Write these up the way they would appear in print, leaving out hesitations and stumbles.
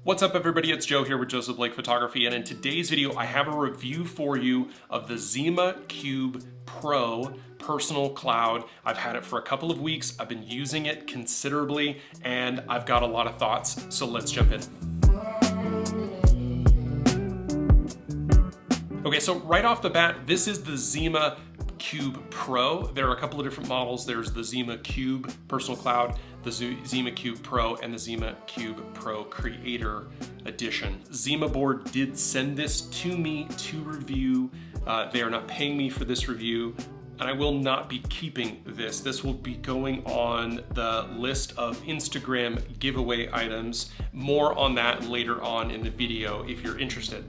What's up everybody, it's Joe here with Joseph Blake Photography, and in today's video I have a review for you of the Zima Cube Pro personal cloud. I've had it for a couple of weeks, I've been using it considerably, and I've got a lot of thoughts, so let's jump in. Okay, so right off the bat, this is the Zima Cube Pro. There are a couple of different models. There's the Zima Cube Personal Cloud, the Zima Cube Pro, and the Zima Cube Pro Creator Edition. Zima board did send this to me to review. They are not paying me for this review, and I will not be keeping this. This will be going on the list of Instagram giveaway items. More on that later on in the video if you're interested.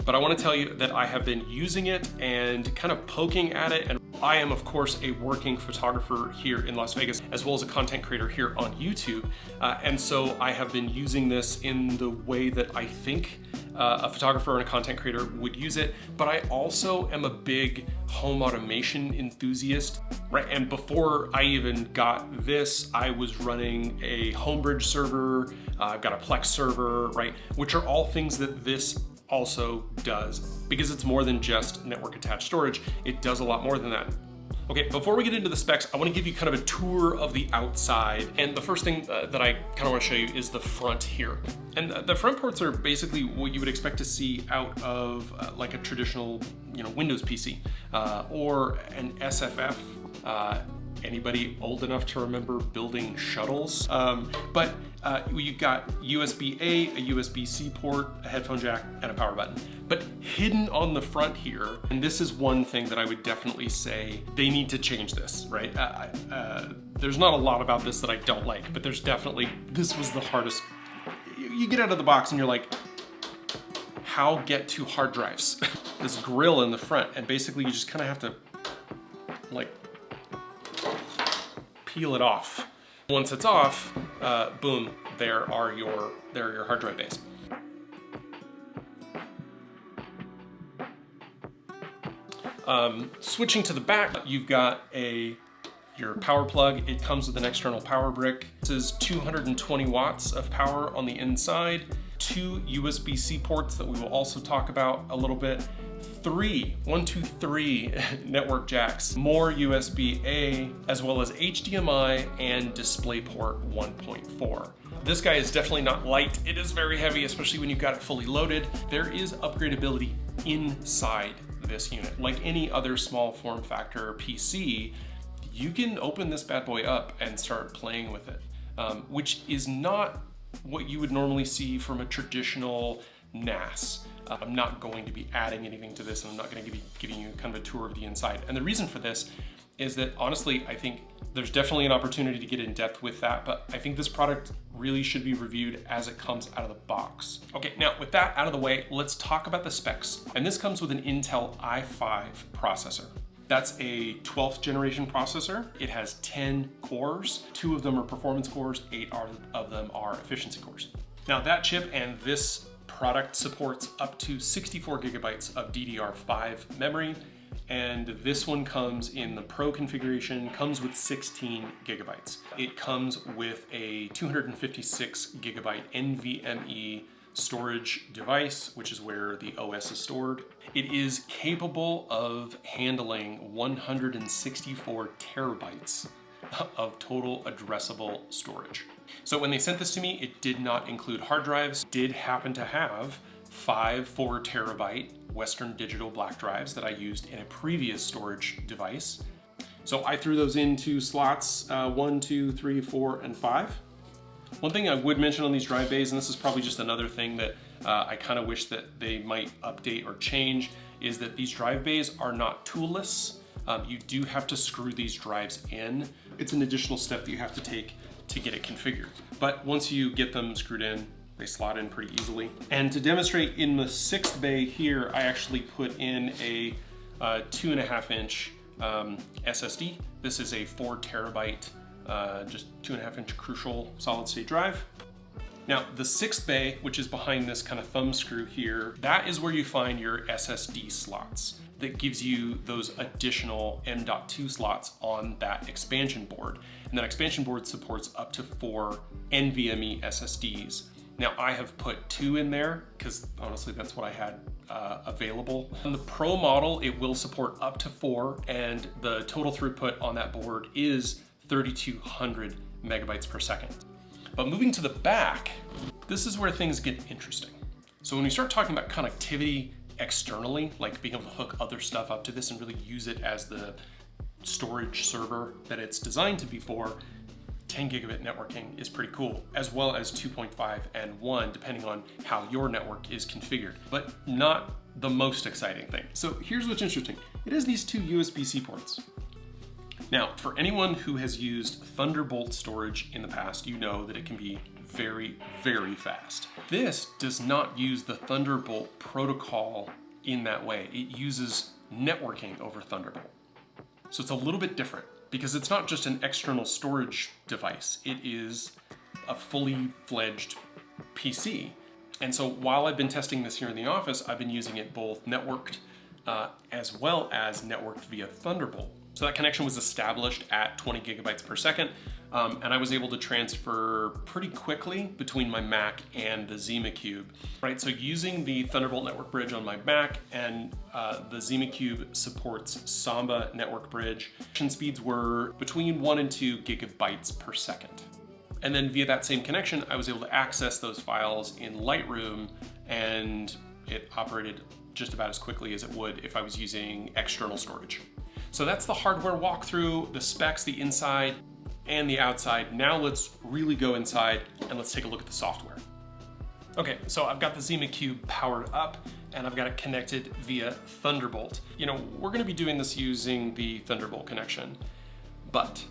But I want to tell you that I have been using it and kind of poking at it, and I am of course a working photographer here in Las Vegas as well as a content creator here on YouTube, and so I have been using this in the way that I think a photographer and a content creator would use it. But I also am a big home automation enthusiast, right? And before I even got this, I was running a Homebridge server, I've got a Plex server, right? Which are all things that this also does, because it's more than just network attached storage. It does a lot more than that. Okay, before we get into the specs, I want to give you kind of a tour of the outside. And the first thing that I kind of want to show you is the front here. And the front ports are basically what you would expect to see out of like a traditional, Windows PC or an SFF. Anybody old enough to remember building shuttles? But you've got USB-A, a USB-C port, a headphone jack, and a power button. But hidden on the front here, and this is one thing that I would definitely say they need to change this, right? There's not a lot about this that I don't like, but there's definitely, this was the hardest. You get out of the box and you're like, how get to hard drives? This grill in the front, and basically you just kind of have to like peel it off. Once it's off, boom, there are your hard drive bays. Switching to the back, you've got your power plug. It comes with an external power brick. This is 220 watts of power on the inside, 2 USB-C ports that we will also talk about a little bit, 3 network jacks, more USB-A, as well as HDMI and DisplayPort 1.4. This guy is definitely not light. It is very heavy, especially when you've got it fully loaded. There is upgradability inside this unit. Like any other small form factor PC, you can open this bad boy up and start playing with it, which is not what you would normally see from a traditional NAS. I'm not going to be adding anything to this, and I'm not going to be giving you kind of a tour of the inside. And the reason for this is that honestly, I think there's definitely an opportunity to get in depth with that, but I think this product really should be reviewed as it comes out of the box. Okay, now with that out of the way, let's talk about the specs. And this comes with an Intel i5 processor. That's a 12th generation processor. It has 10 cores. 2 of them are performance cores, 8 of them are efficiency cores. Now that chip and this product supports up to 64 gigabytes of DDR5 memory, and this one comes in the Pro configuration, comes with 16 gigabytes. It comes with a 256 gigabyte NVMe storage device, which is where the OS is stored. It is capable of handling 164 terabytes of total addressable storage. So when they sent this to me, it did not include hard drives. It did happen to have 5 4 terabyte Western Digital black drives that I used in a previous storage device. So I threw those into slots 1, 2, 3, 4, and 5. One thing I would mention on these drive bays, and this is probably just another thing that I kind of wish that they might update or change, is that these drive bays are not toolless. You do have to screw these drives in. It's an additional step that you have to take to get it configured. But once you get them screwed in, they slot in pretty easily. And to demonstrate, in the 6th bay here, I actually put in a 2.5 inch SSD. This is a 4 terabyte, just 2.5 inch Crucial solid state drive. Now the 6th bay, which is behind this kind of thumb screw here, that is where you find your SSD slots. That gives you those additional M.2 slots on that expansion board. And that expansion board supports up to 4 NVMe SSDs. Now I have put 2 in there because honestly that's what I had available. On the Pro model, it will support up to 4, and the total throughput on that board is 3,200 megabytes per second. But moving to the back, this is where things get interesting. So when we start talking about connectivity externally, like being able to hook other stuff up to this and really use it as the storage server that it's designed to be for, 10 gigabit networking is pretty cool, as well as 2.5 and 1, depending on how your network is configured, but not the most exciting thing. So here's what's interesting. It has these 2 USB-C ports. Now, for anyone who has used Thunderbolt storage in the past, you know that it can be very, very fast. This does not use the Thunderbolt protocol in that way. It uses networking over Thunderbolt. So it's a little bit different because it's not just an external storage device. It is a fully fledged PC. And so while I've been testing this here in the office, I've been using it both networked as well as networked via Thunderbolt. So that connection was established at 20 gigabytes per second, and I was able to transfer pretty quickly between my Mac and the Zima Cube. Right, so using the Thunderbolt network bridge on my Mac, and the Zima Cube supports Samba network bridge. Connection speeds were between 1 and 2 gigabytes per second. And then via that same connection, I was able to access those files in Lightroom, and it operated just about as quickly as it would if I was using external storage. So that's the hardware walkthrough, the specs, the inside and the outside. Now let's really go inside and let's take a look at the software. Okay, so I've got the Zima Cube powered up and I've got it connected via Thunderbolt. You know, we're gonna be doing this using the Thunderbolt connection, but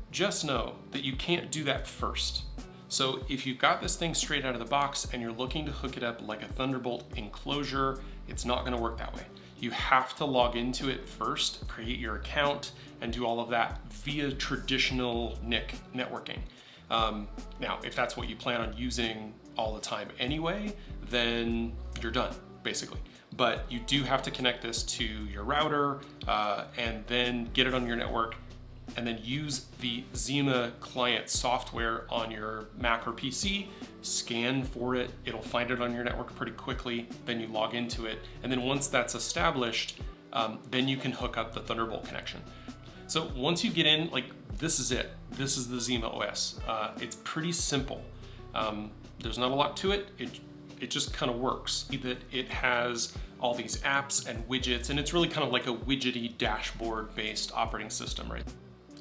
just know that you can't do that first. So if you've got this thing straight out of the box and you're looking to hook it up like a Thunderbolt enclosure, it's not gonna work that way. You have to log into it first, create your account, and do all of that via traditional NIC networking. Now, if that's what you plan on using all the time anyway, then you're done, basically. But you do have to connect this to your router and then get it on your network, and then use the Zima client software on your Mac or PC, scan for it, it'll find it on your network pretty quickly, then you log into it, and then once that's established, then you can hook up the Thunderbolt connection. So once you get in, like, this is it. This is the Zima OS. It's pretty simple. There's not a lot to it. It just kind of works. That it has all these apps and widgets, and it's really kind of like a widgety dashboard-based operating system, right?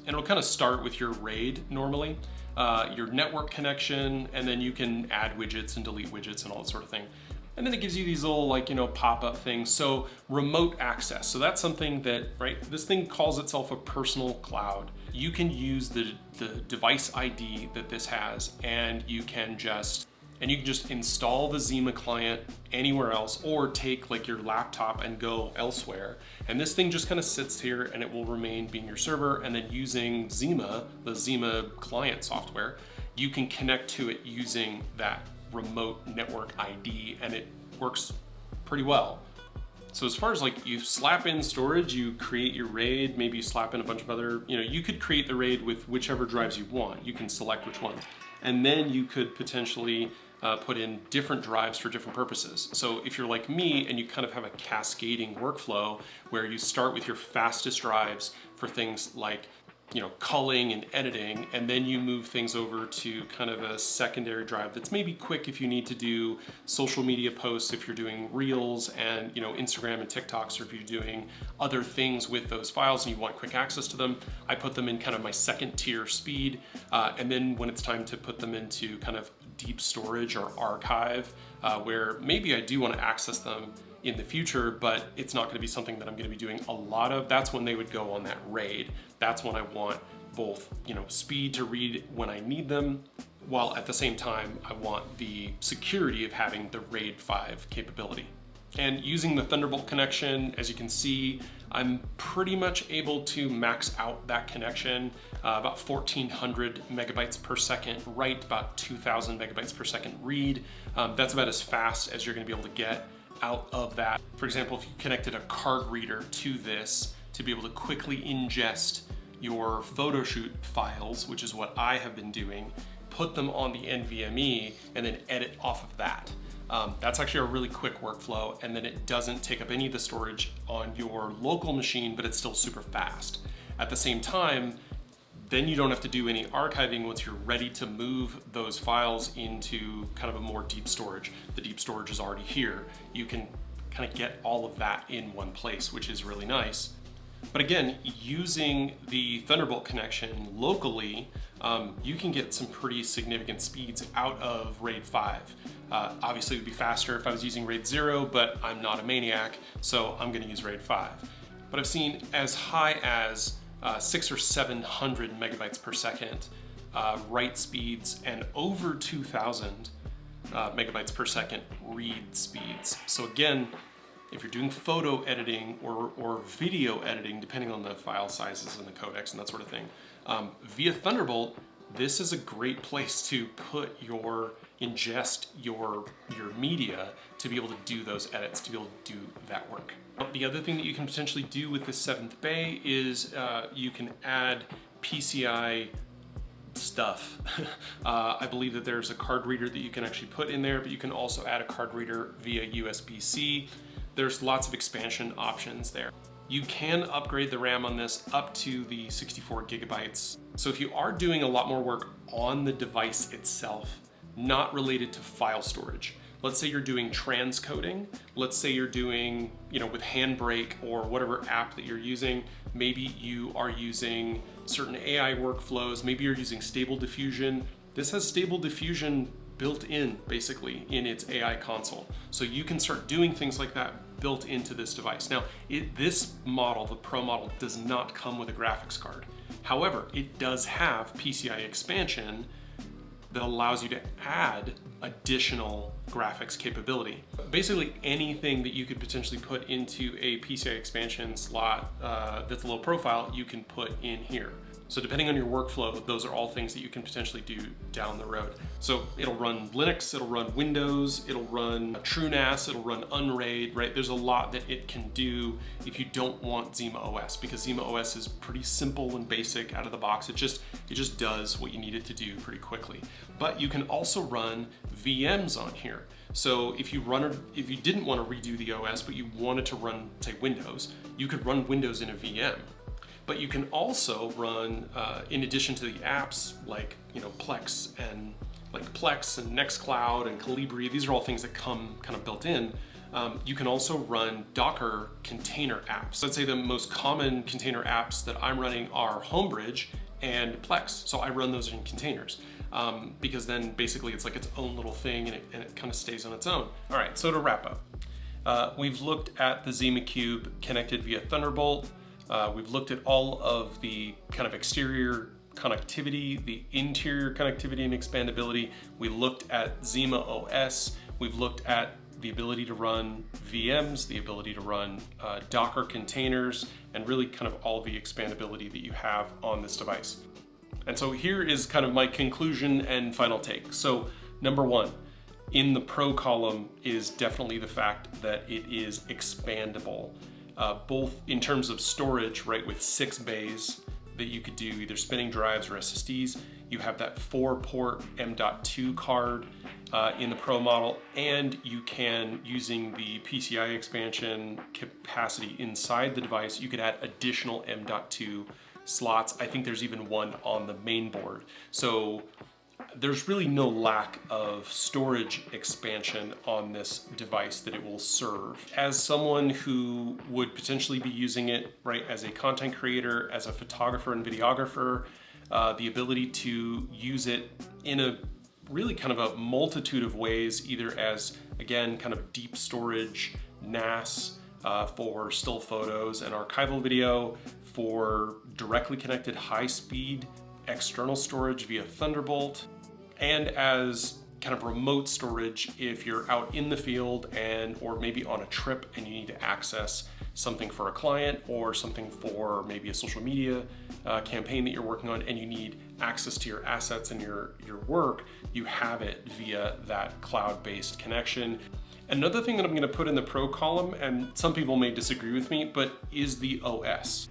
And it'll kind of start with your RAID normally, your network connection, and then you can add widgets and delete widgets and all that sort of thing. And then it gives you these little, like, you know, pop-up things. So remote access. So that's something that, right, this thing calls itself a personal cloud. You can use the device ID that this has, and you can just install the Zima client anywhere else, or take like your laptop and go elsewhere. And this thing just kind of sits here and it will remain being your server. And then using Zima, the Zima client software, you can connect to it using that remote network ID, and it works pretty well. So as far as, like, you slap in storage, you create your RAID, maybe you slap in a bunch of other, you know, you could create the RAID with whichever drives you want. You can select which one. And then you could potentially put in different drives for different purposes. So if you're like me and you kind of have a cascading workflow where you start with your fastest drives for things like, you know, culling and editing, and then you move things over to kind of a secondary drive that's maybe quick if you need to do social media posts, if you're doing Reels and, you know, Instagram and TikToks, or if you're doing other things with those files and you want quick access to them, I put them in kind of my second tier speed. And then when it's time to put them into kind of deep storage or archive, where maybe I do want to access them in the future, but it's not going to be something that I'm going to be doing a lot of, that's when they would go on that RAID. That's when I want both, you know, speed to read when I need them, while at the same time I want the security of having the RAID 5 capability. And using the Thunderbolt connection, as you can see, I'm pretty much able to max out that connection, about 1400 megabytes per second write, about 2000 megabytes per second read. That's about as fast as you're going to be able to get out of that. For example, if you connected a card reader to this to be able to quickly ingest your photo shoot files, which is what I have been doing, put them on the NVMe, and then edit off of that. That's actually a really quick workflow, and then it doesn't take up any of the storage on your local machine, but it's still super fast. At the same time, then you don't have to do any archiving once you're ready to move those files into kind of a more deep storage. The deep storage is already here. You can kind of get all of that in one place, which is really nice. But again, using the Thunderbolt connection locally, you can get some pretty significant speeds out of RAID 5. Obviously it would be faster if I was using RAID 0, but I'm not a maniac, so I'm gonna use RAID 5. But I've seen as high as 600 or 700 megabytes per second write speeds and over 2,000 megabytes per second read speeds. So again, if you're doing photo editing or video editing, depending on the file sizes and the codecs and that sort of thing, via Thunderbolt, this is a great place to ingest your media to be able to do those edits, to be able to do that work. The other thing that you can potentially do with the 7th bay is you can add PCI stuff. I believe that there's a card reader that you can actually put in there, but you can also add a card reader via USB-C. There's lots of expansion options there. You can upgrade the RAM on this up to the 64 gigabytes. So if you are doing a lot more work on the device itself, not related to file storage, let's say you're doing transcoding, let's say you're doing, with Handbrake or whatever app that you're using, maybe you are using certain AI workflows, maybe you're using Stable Diffusion. This has Stable Diffusion built in, basically, in its AI console. So you can start doing things like that built into this device. Now, this model, the Pro model, does not come with a graphics card. However, it does have PCI expansion that allows you to add additional graphics capability. Basically anything that you could potentially put into a PCI expansion slot that's low profile, you can put in here. So depending on your workflow, those are all things that you can potentially do down the road. So it'll run Linux, it'll run Windows, it'll run TrueNAS, it'll run Unraid, right? There's a lot that it can do if you don't want Zima OS, because Zima OS is pretty simple and basic out of the box. It just does what you need it to do pretty quickly. But you can also run VMs on here. So if you didn't want to redo the OS, but you wanted to run, say, Windows, you could run Windows in a VM. But you can also run, in addition to the apps like Plex and Nextcloud and Calibri, these are all things that come kind of built in. You can also run Docker container apps. I'd say the most common container apps that I'm running are Homebridge and Plex. So I run those in containers because then basically it's like its own little thing and it kind of stays on its own. All right, so to wrap up, we've looked at the Zima Cube connected via Thunderbolt. We've looked at all of the kind of exterior connectivity, the interior connectivity and expandability. We looked at Zima OS. We've looked at the ability to run VMs, the ability to run Docker containers, and really kind of all the expandability that you have on this device. And so here is kind of my conclusion and final take. So number one, in the Pro column is definitely the fact that it is expandable. Both in terms of storage, right, with 6 bays that you could do either spinning drives or SSDs. You have that 4-port M.2 card in the Pro model, and you can, using the PCI expansion capacity inside the device, you could add additional M.2 slots. I think there's even one on the main board. So there's really no lack of storage expansion on this device that it will serve. As someone who would potentially be using it, right, as a content creator, as a photographer and videographer, the ability to use it in a really kind of a multitude of ways, either as, again, kind of deep storage NAS for still photos and archival video, for directly connected high-speed external storage via Thunderbolt, and as kind of remote storage if you're out in the field or maybe on a trip and you need to access something for a client or something for maybe a social media campaign that you're working on and you need access to your assets and your work, you have it via that cloud-based connection. Another thing that I'm going to put in the Pro column, and some people may disagree with me, but is the OS.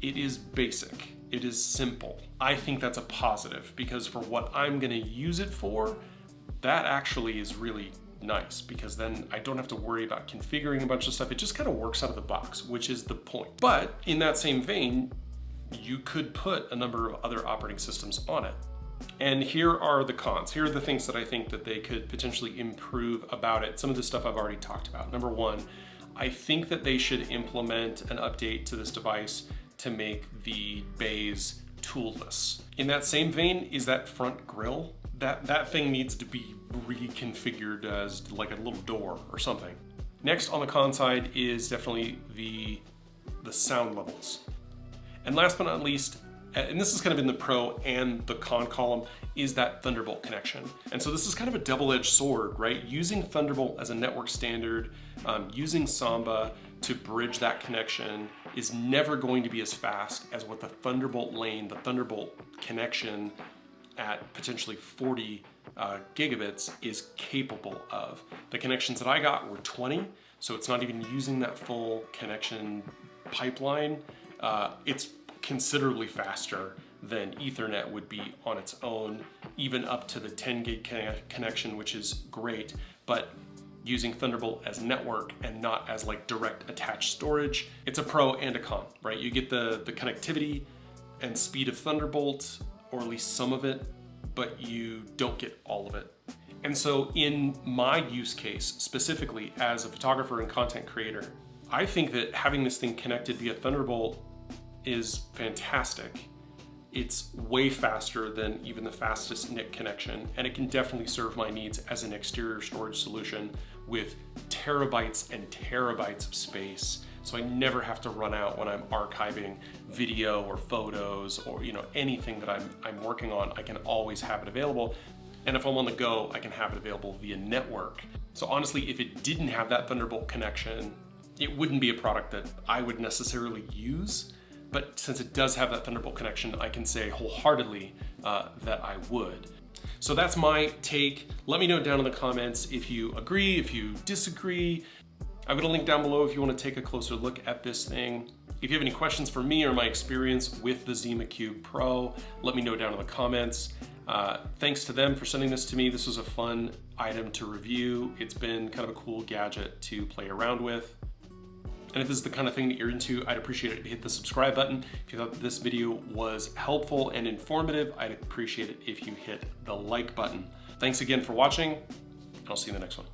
It is basic. It is simple. I think that's a positive because for what I'm gonna use it for, that actually is really nice because then I don't have to worry about configuring a bunch of stuff. It just kind of works out of the box, which is the point. But in that same vein, you could put a number of other operating systems on it. And here are the cons. Here are the things that I think that they could potentially improve about it. Some of the stuff I've already talked about. Number one, I think that they should implement an update to this device to make the bays toolless. In that same vein is that front grille. That thing needs to be reconfigured as like a little door or something. Next on the con side is definitely the sound levels. And last but not least, and this is kind of in the pro and the con column, is that Thunderbolt connection. And so this is kind of a double-edged sword, right? Using Thunderbolt as a network standard, using Samba to bridge that connection is never going to be as fast as what the Thunderbolt lane, the Thunderbolt connection at potentially 40 gigabits is capable of. The connections that I got were 20, so it's not even using that full connection pipeline. It's considerably faster than Ethernet would be on its own, even up to the 10 gig connection, which is great. But using Thunderbolt as network and not as like direct attached storage, it's a pro and a con, right? You get the connectivity and speed of Thunderbolt, or at least some of it, but you don't get all of it. And so in my use case, specifically as a photographer and content creator, I think that having this thing connected via Thunderbolt is fantastic. It's way faster than even the fastest NIC connection, and it can definitely serve my needs as an exterior storage solution with terabytes and terabytes of space. So I never have to run out when I'm archiving video or photos or anything that I'm working on. I can always have it available. And if I'm on the go, I can have it available via network. So honestly, if it didn't have that Thunderbolt connection, it wouldn't be a product that I would necessarily use. But since it does have that Thunderbolt connection, I can say wholeheartedly that I would. So that's my take. Let me know down in the comments if you agree, if you disagree. I've got a link down below if you want to take a closer look at this thing. If you have any questions for me or my experience with the Zima Cube Pro, let me know down in the comments. Thanks to them for sending this to me. This was a fun item to review. It's been kind of a cool gadget to play around with. And if this is the kind of thing that you're into, I'd appreciate it if you hit the subscribe button. If you thought this video was helpful and informative, I'd appreciate it if you hit the like button. Thanks again for watching, and I'll see you in the next one.